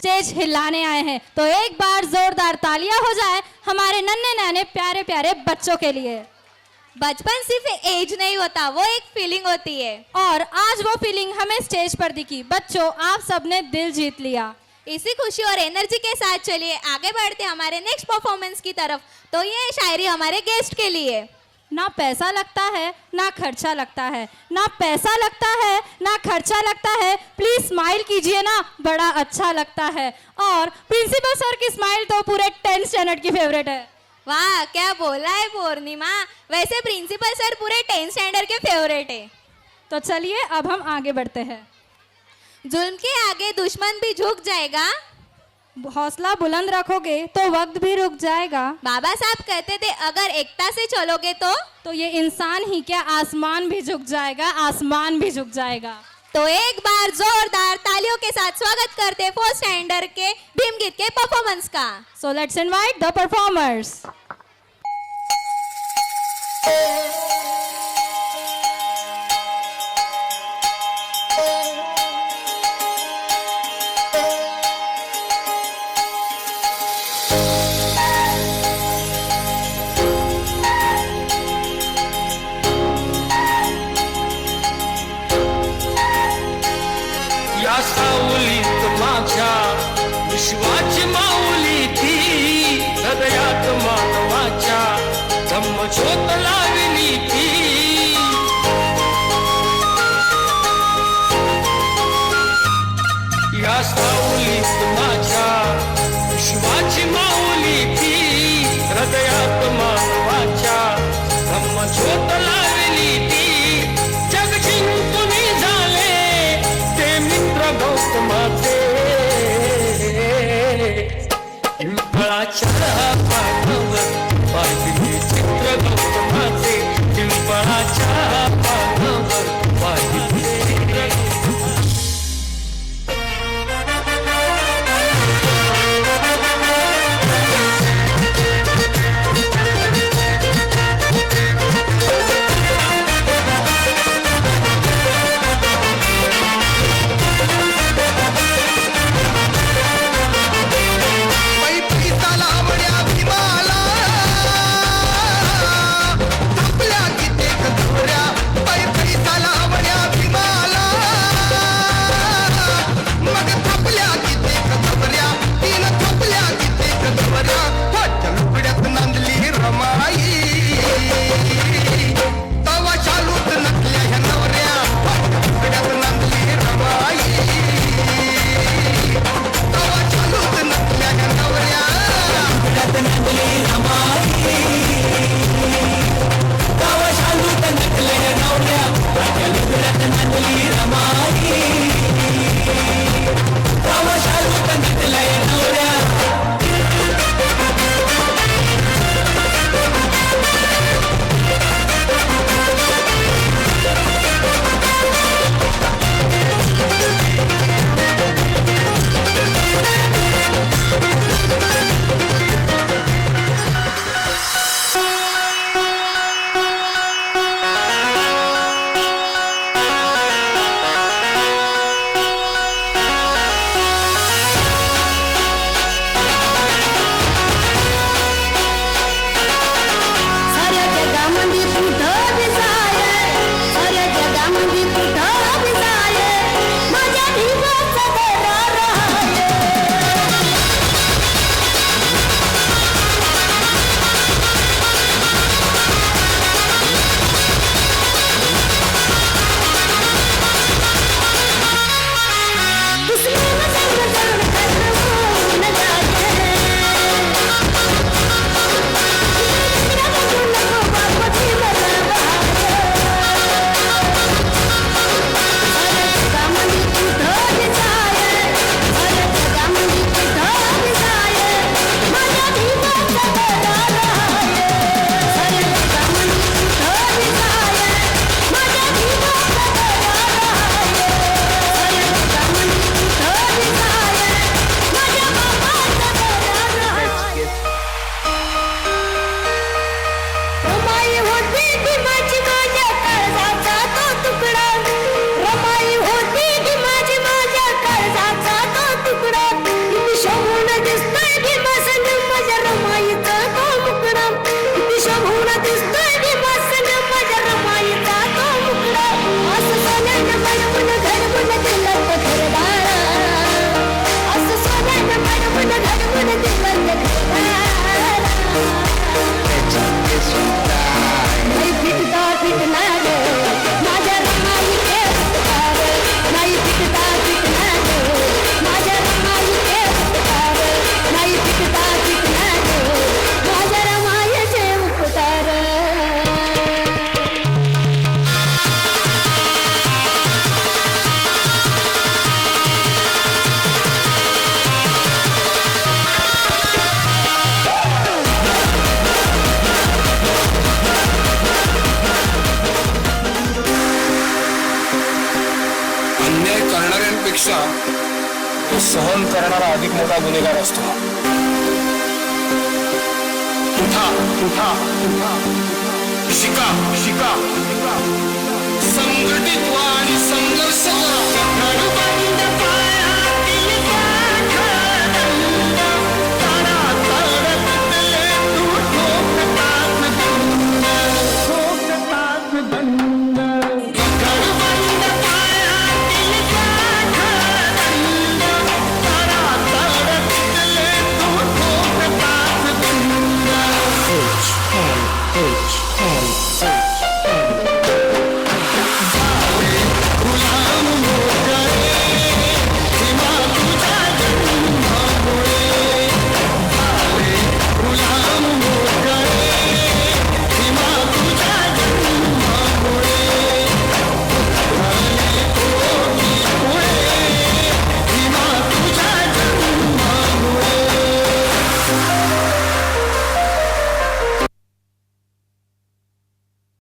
Stage हिलाने आए हैं, तो एक बार जोरदार तालियां हो जाए हमारे नन्हे नन्हे प्यारे प्यारे बच्चों के लिए। बचपन सिर्फ एज नहीं होता, वो एक फीलिंग होती है और आज वो फीलिंग हमें स्टेज पर दिखी। बच्चों, आप सबने दिल जीत लिया। इसी खुशी और एनर्जी के साथ चलिए आगे बढ़ते हमारे नेक्स्ट परफॉर्मेंस की तरफ। तो ये शायरी हमारे गेस्ट के लिए। ना पैसा लगता है ना खर्चा लगता है, ना पैसा लगता है ना खर्चा लगता है, प्लीज स्माइल कीजिए ना, बड़ा अच्छा लगता है। और प्रिंसिपल सर की स्माइल तो पूरे 10th स्टैंडर्ड की फेवरेट है। वाह, क्या बोला है पूर्णिमा। वैसे प्रिंसिपल सर पूरे 10th स्टैंडर्ड के फेवरेट है। तो चलिए अब हम आगे बढ़ते हैं। जुल्म के आगे दुश्मन भी झुक जाएगा, हौसला बुलंद रखोगे तो वक्त भी रुक जाएगा। बाबा साहब कहते थे अगर एकता से चलोगे तो ये इंसान ही क्या आसमान भी झुक जाएगा, आसमान भी झुक जाएगा। तो एक बार जोरदार तालियों के साथ स्वागत करते 4th स्टैंडर्ड के भीम गीत के परफॉर्मेंस का। So let's invite the performers. सावलीत माझ्या विश्वाची माऊली ती, हृदयात मानवाच्या धम्मज्योत लावली ती। सहन करणारा अधिक मोठा गुन्हेगार असतो. उठा उठा उठा, शिका शिका, संघटित व्हा आणि संघर्ष करा.